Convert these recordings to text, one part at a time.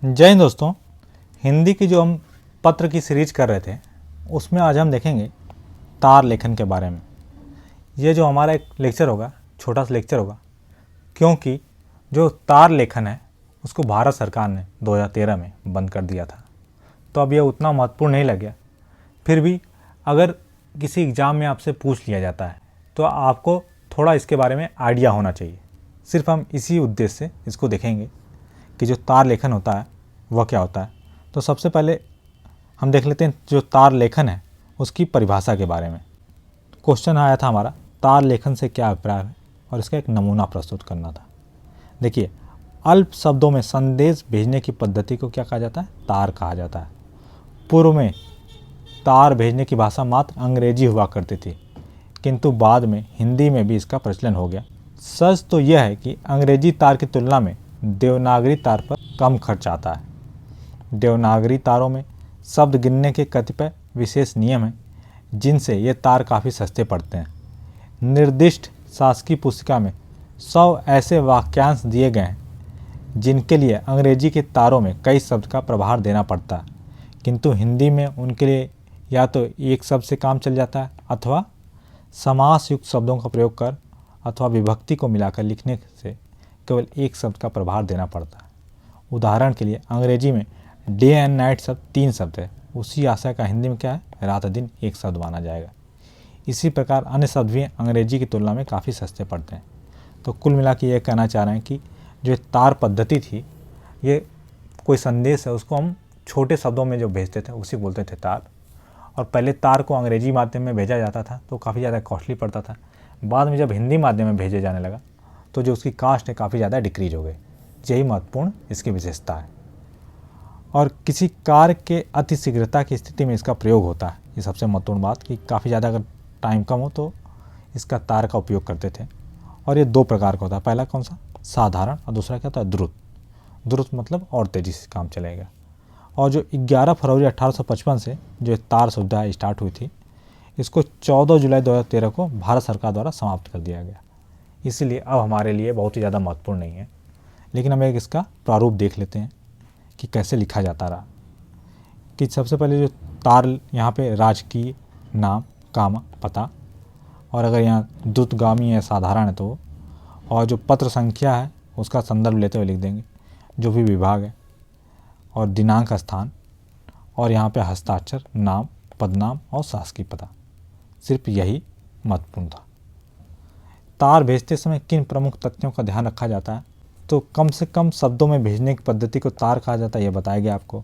जय हिंद दोस्तों। हिंदी की जो हम पत्र की सीरीज कर रहे थे उसमें आज हम देखेंगे तार लेखन के बारे में। ये जो हमारा एक लेक्चर होगा, छोटा सा लेक्चर होगा, क्योंकि जो तार लेखन है उसको भारत सरकार ने 2013 में बंद कर दिया था, तो अब ये उतना महत्वपूर्ण नहीं लग गया। फिर भी अगर किसी एग्ज़ाम में आपसे पूछ लिया जाता है तो आपको थोड़ा इसके बारे में आइडिया होना चाहिए। सिर्फ हम इसी उद्देश्य से इसको देखेंगे कि जो तार लेखन होता है वह क्या होता है। तो सबसे पहले हम देख लेते हैं जो तार लेखन है उसकी परिभाषा के बारे में। क्वेश्चन आया था हमारा, तार लेखन से क्या अभिप्राय है, और इसका एक नमूना प्रस्तुत करना था। देखिए, अल्प शब्दों में संदेश भेजने की पद्धति को क्या कहा जाता है? तार कहा जाता है। पूर्व में तार भेजने की भाषा मात्र अंग्रेजी हुआ करती थी, किंतु बाद में हिंदी में भी इसका प्रचलन हो गया। सच तो यह है कि अंग्रेजी तार की तुलना में देवनागरी तार पर कम खर्च आता है। देवनागरी तारों में शब्द गिनने के कतिपय विशेष नियम हैं, जिनसे ये तार काफ़ी सस्ते पड़ते हैं। निर्दिष्ट शासकीय पुस्तिका में 100 ऐसे वाक्यांश दिए गए हैं जिनके लिए अंग्रेजी के तारों में कई शब्द का प्रभार देना पड़ता है, किंतु हिंदी में उनके लिए या तो एक शब्द से काम चल जाता है अथवा समास युक्त शब्दों का प्रयोग कर अथवा विभक्ति को मिलाकर लिखने से केवल एक शब्द का प्रभार देना पड़ता है। उदाहरण के लिए अंग्रेजी में डे एंड नाइट शब्द 3 शब्द है, उसी आशय का हिंदी में क्या है? रात दिन एक शब्द माना जाएगा। इसी प्रकार अन्य शब्द भी अंग्रेजी की तुलना में काफ़ी सस्ते पड़ते हैं। तो कुल मिला के ये कहना चाह रहे हैं कि जो तार पद्धति थी, ये कोई संदेश है उसको हम छोटे शब्दों में जो भेजते थे उसी बोलते थे तार। और पहले तार को अंग्रेजी माध्यम में भेजा जाता था तो काफ़ी ज़्यादा कॉस्टली पड़ता था। बाद में जब हिंदी माध्यम में भेजे जाने लगा तो जो उसकी कास्ट है काफ़ी ज़्यादा डिक्रीज हो गई। यही महत्वपूर्ण इसकी विशेषता है। और किसी कार्य के अति शीघ्रता की स्थिति में इसका प्रयोग होता है। ये सबसे महत्वपूर्ण बात कि काफ़ी ज़्यादा अगर टाइम कम हो तो इसका तार का उपयोग करते थे। और ये 2 प्रकार का होता है। पहला कौन सा? साधारण, और दूसरा क्या होता है? द्रुत। द्रुत मतलब और तेज़ी से काम चलेगा। और जो 11 फरवरी 1855 से जो तार सुविधा स्टार्ट हुई थी, इसको 14 जुलाई 2013 को भारत सरकार द्वारा समाप्त कर दिया गया। इसीलिए अब हमारे लिए बहुत ही ज़्यादा महत्वपूर्ण नहीं है। लेकिन हम एक इसका प्रारूप देख लेते हैं कि कैसे लिखा जाता रहा। कि सबसे पहले जो तार यहाँ पे राजकीय नाम, कामा, पता, और अगर यहाँ द्रुतगामी या साधारण है तो, और जो पत्र संख्या है उसका संदर्भ लेते हुए लिख देंगे, जो भी विभाग है, और दिनांक, स्थान, और यहाँ पे हस्ताक्षर, नाम, पदनाम और शासकीय पता। सिर्फ यही महत्वपूर्ण था। तार भेजते समय किन प्रमुख तथ्यों का ध्यान रखा जाता है? तो कम से कम शब्दों में भेजने की पद्धति को तार कहा जाता है, यह बताया गया आपको।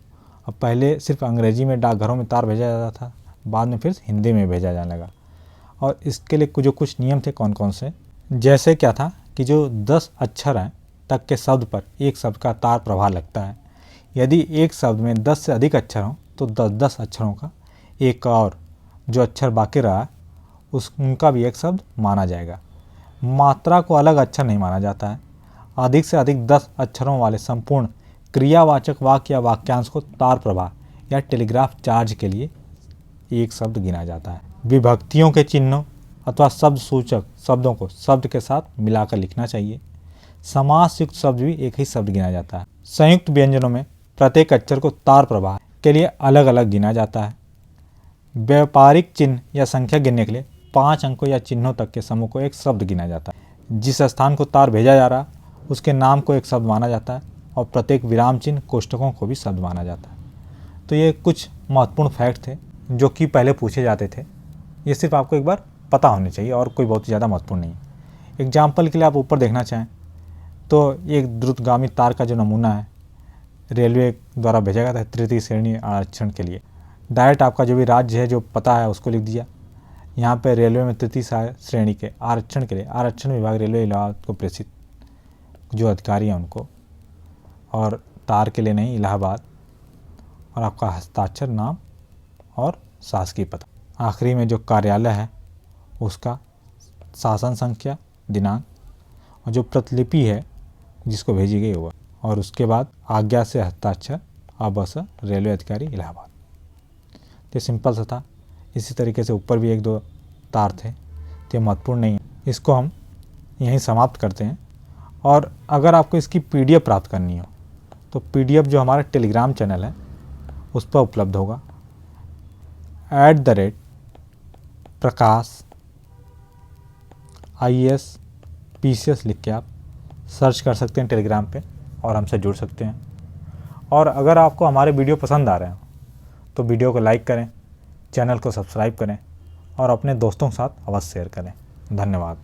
अब पहले सिर्फ अंग्रेजी में डाकघरों में तार भेजा जाता था, बाद में फिर हिंदी में भेजा जाने लगा। और इसके लिए जो कुछ नियम थे कौन कौन से, जैसे क्या था कि जो 10 अक्षर हैं तक के शब्द पर एक शब्द का तार प्रभार लगता है। यदि एक शब्द में 10 से अधिक अक्षर हों तो 10 अक्षरों का एक और जो अक्षर बाकी रहा उनका भी एक शब्द माना जाएगा। मात्रा को अलग अक्षर नहीं माना जाता है। अधिक से अधिक 10 अक्षरों वाले संपूर्ण क्रियावाचक वाक्य या वाक्यांश को तार प्रभार या टेलीग्राफ चार्ज के लिए एक शब्द गिना जाता है। विभक्तियों के चिन्हों अथवा शब्द सूचक शब्दों को शब्द के साथ मिलाकर लिखना चाहिए। समास युक्त शब्द भी एक ही शब्द गिना जाता है। संयुक्त व्यंजनों में प्रत्येक अक्षर को तार प्रभार के लिए अलग अलग गिना जाता है। व्यापारिक चिन्ह या संख्या गिनने के लिए 5 अंकों या चिन्हों तक के समूह को एक शब्द गिना जाता है। जिस स्थान को तार भेजा जा रहा उसके नाम को एक शब्द माना जाता है, और प्रत्येक विराम चिन्ह कोष्ठकों को भी शब्द माना जाता है। तो ये कुछ महत्वपूर्ण फैक्ट थे जो कि पहले पूछे जाते थे। ये सिर्फ आपको एक बार पता होने चाहिए और कोई बहुत ज़्यादा महत्वपूर्ण नहीं है। एग्जाम्पल के लिए आप ऊपर देखना चाहें तो एक द्रुतगामी तार का जो नमूना है रेलवे द्वारा भेजा गया था तृतीय श्रेणी आरक्षण के लिए। डायरेक्ट आपका जो भी राज्य है जो पता है उसको लिख दिया। यहाँ पे रेलवे में तृतीय श्रेणी के आरक्षण के लिए आरक्षण विभाग रेलवे इलाहाबाद को प्रेषित जो अधिकारी हैं उनको, और तार के लिए नहीं इलाहाबाद, और आपका हस्ताक्षर, नाम और शासकीय पता। आखिरी में जो कार्यालय है उसका शासन संख्या, दिनांक, और जो प्रतिलिपि है जिसको भेजी गई हुआ, और उसके बाद आज्ञा से हस्ताक्षर, बस रेलवे अधिकारी इलाहाबाद। तो सिंपल सा था। इसी तरीके से ऊपर भी 1-2 तार थे, तो महत्वपूर्ण नहीं है। इसको हम यहीं समाप्त करते हैं। और अगर आपको इसकी PDF प्राप्त करनी हो तो PDF जो हमारा टेलीग्राम चैनल है उस पर उपलब्ध होगा। @प्रकाश IAS PCS लिख के आप सर्च कर सकते हैं टेलीग्राम पे और हमसे जुड़ सकते हैं। और अगर आपको हमारे वीडियो पसंद आ रहे हैं तो वीडियो को लाइक करें, चैनल को सब्सक्राइब करें और अपने दोस्तों के साथ अवश्य शेयर करें। धन्यवाद।